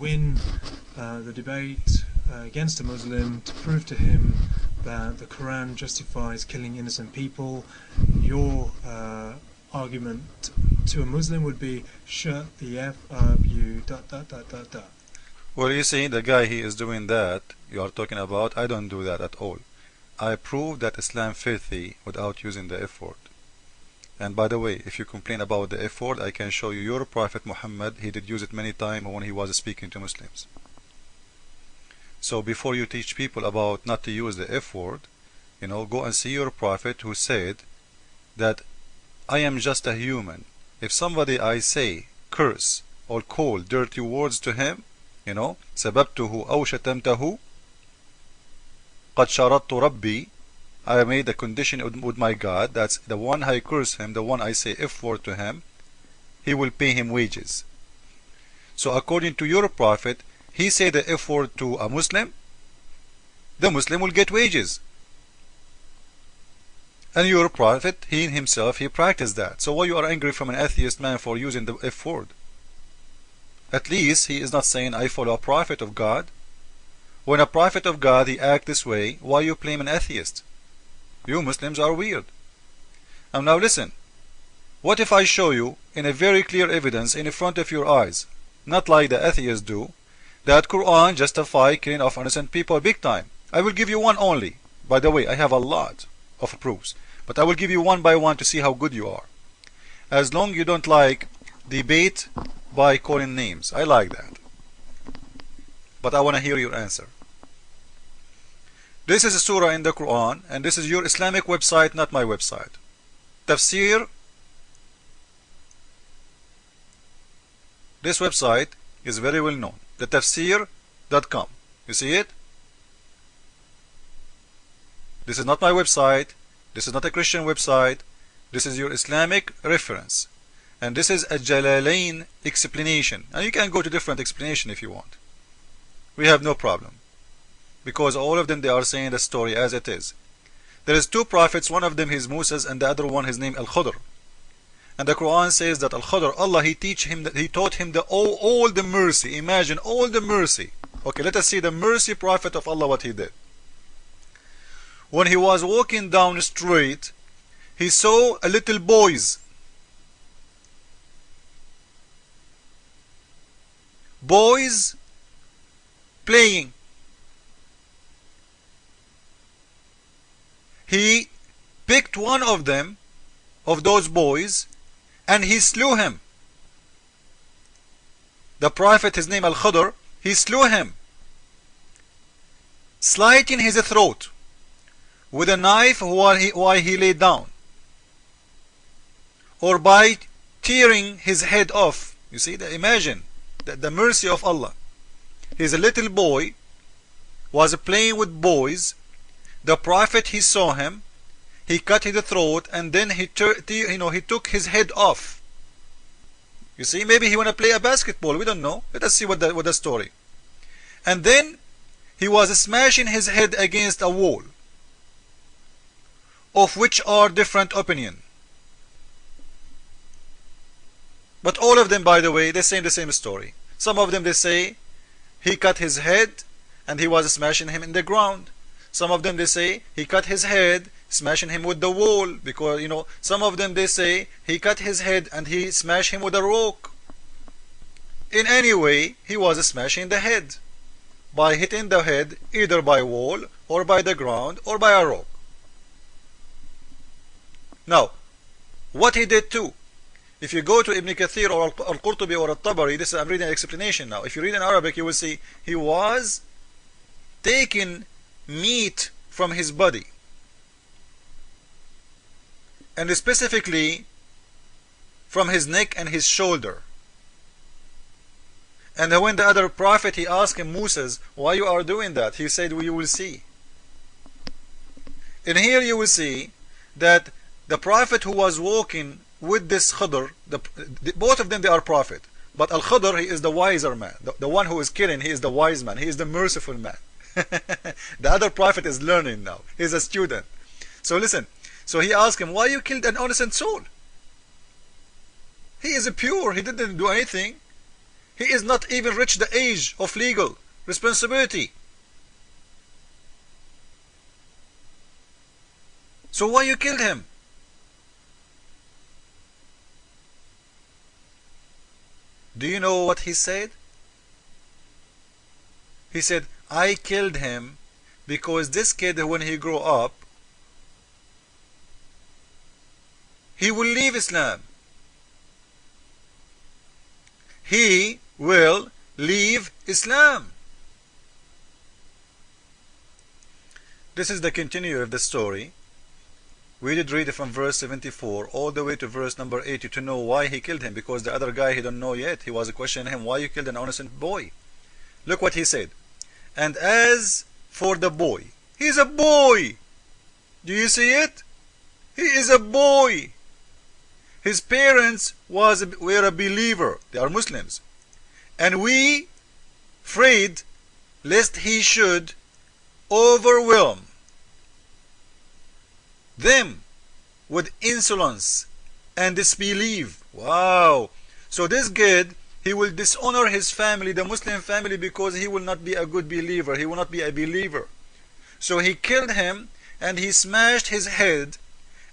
win the debate against a Muslim to prove to him that the Quran justifies killing innocent people, your argument to a Muslim would be, shut the F up, you ... Well, you see, the guy he is doing that you are talking about, I don't do that at all. I prove that Islam filthy without using the F word. And by the way, if you complain about the F word, I can show you your Prophet Muhammad, he did use it many times when he was speaking to Muslims. So before you teach people about not to use the F word, go and see your Prophet who said that I am just a human. If somebody I say curse or call dirty words to him, سببته أو شتمته قد شرطت ربي, I made a condition with my God, that's the one I curse him, the one I say F word to him, he will pay him wages. So according to your Prophet, he said the F word to a Muslim, the Muslim will get wages. And your Prophet, he himself, he practiced that. So why you are angry from an atheist man for using the F word? At least he is not saying I follow a prophet of God. When a prophet of God he act this way, why you blame an atheist? You Muslims are weird. And now listen, what if I show you in a very clear evidence in front of your eyes, not like the atheists do, that Quran justify killing of innocent people big time? I will give you one only. By the way, I have a lot of proofs, but I will give you one by one to see how good you are. As long you don't like debate by calling names, I like that. But I want to hear your answer. This is a surah in the Quran, and this is your Islamic website, not my website. Tafsir. This website is very well known. The tafsir.com. You see it? This is not my website. This is not a Christian website. This is your Islamic reference. And this is a Jalalain explanation. And you can go to different explanation if you want. We have no problem. Because all of them, they are saying the story as it is. There is two prophets, one of them is Moses and the other one his name Al-Khudr. And the Quran says that Al-Khudr, Allah, he taught him all the mercy. Imagine all the mercy. Okay, let us see the mercy prophet of Allah, what he did. When he was walking down the street, he saw a little boys. Boys playing. He picked one of them, of those boys, and he slew him. The prophet, his name Al-Khudr, he slew him, slitting his throat with a knife while he lay down, or by tearing his head off. You see, imagine the mercy of Allah. He's a little boy, was playing with boys. The prophet, he saw him, he cut his throat, and then he took his head off. You see, maybe he want to play a basketball, we don't know. Let us see what the story. And then he was smashing his head against a wall, of which are different opinion. But all of them, by the way, they say the same story. Some of them, they say he cut his head and he was smashing him in the ground. Some of them, they say he cut his head, smashing him with the wall, because some of them, they say he cut his head and he smashed him with a rock. In any way, he was smashing the head by hitting the head either by a wall or by the ground or by a rock. Now, what he did too, if you go to Ibn Kathir or Al-Qurtubi or Al-Tabari, this is, I'm reading an explanation now. If you read in Arabic, you will see he was taking meat from his body, and specifically from his neck and his shoulder. And when the other prophet, he asked him, Moses, why you are doing that? He said, well, you will see. And here you will see that the prophet who was walking with this Khudr, both of them, they are prophet. But Al-Khudr, he is the wiser man. The one who is killing, he is the wise man. He is the merciful man. The other prophet is learning now. He is a student. So listen. So he asked him, why you killed an innocent soul? He is pure. He didn't do anything. He is not even reached the age of legal responsibility. So why you killed him? Do you know what he said? He said, I killed him because this kid, when he grow up, he will leave Islam. He will leave Islam. This is the continuation of the story. We did read it from verse 74 all the way to verse number 80 to know why he killed him, because the other guy he don't know yet. He was questioning him, why you killed an innocent boy? Look what he said. And as for the boy, he's a boy. Do you see it? He is a boy. His parents were a believer. They are Muslims. And we afraid lest he should overwhelm them with insolence and disbelief. Wow. So this kid, he will dishonor his family, the Muslim family, because he will not be a good believer. He will not be a believer. So he killed him, and he smashed his head,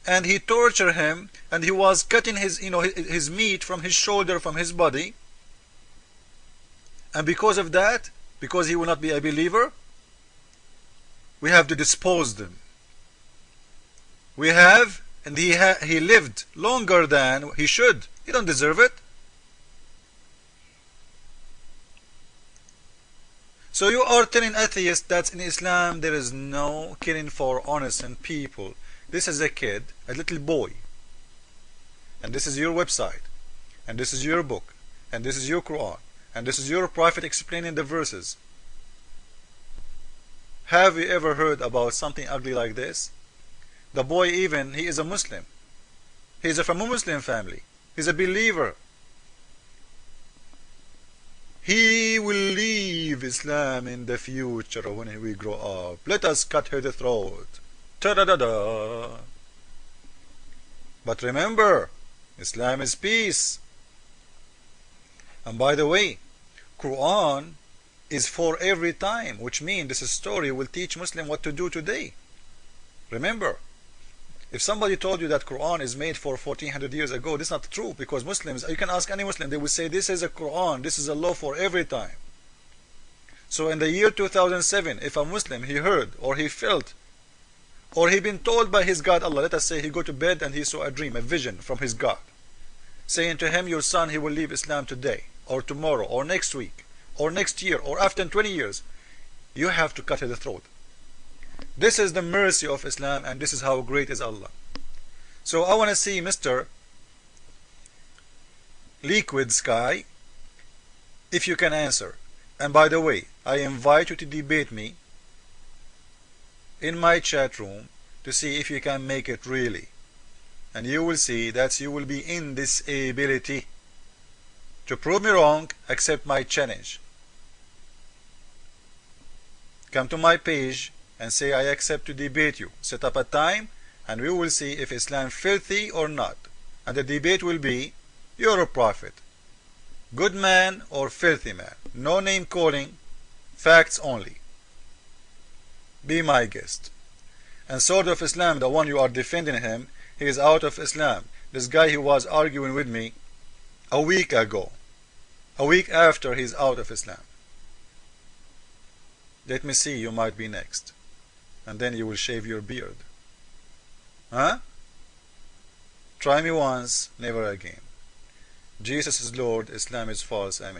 and he tortured him, and he was cutting his, his meat from his shoulder, from his body. And because of that, because he will not be a believer, we have to dispose them. We have, and he lived longer than he should. He don't deserve it. So you are telling atheists that in Islam there is no killing for innocent people. This is a kid, a little boy. And this is your website. And this is your book. And this is your Quran. And this is your prophet explaining the verses. Have you ever heard about something ugly like this? The boy even, he is a Muslim. He is from a Muslim family. He is a believer. He will leave Islam in the future when we grow up. Let us cut her the throat. Ta-da-da-da. But remember, Islam is peace. And by the way, Quran is for every time, which means this story will teach Muslim what to do today. Remember, if somebody told you that Quran is made for 1400 years ago, this is not true, because Muslims, you can ask any Muslim, they will say this is a Quran, this is a law for every time. So in the year 2007, if a Muslim, he heard or he felt or he been told by his God, Allah, let us say he go to bed and he saw a dream, a vision from his God, saying to him, your son, he will leave Islam today or tomorrow or next week or next year or after 20 years, you have to cut the throat. This is the mercy of Islam, and this is how great is Allah. So I want to see Mr. Liquid Sky, if you can answer. And by the way, I invite you to debate me in my chat room to see if you can make it really. And you will see that you will be in this ability to prove me wrong. Accept my challenge. Come to my page and say I accept to debate you. Set up a time and we will see if Islam filthy or not. And the debate will be, you're a prophet, good man or filthy man. No name calling, facts only. Be my guest. And Sword of Islam, the one you are defending him, he is out of Islam. This guy who was arguing with me a week ago, a week after he's out of Islam. Let me see, you might be next. And then you will shave your beard. Huh? Try me once, never again. Jesus is Lord, Islam is false. Amen.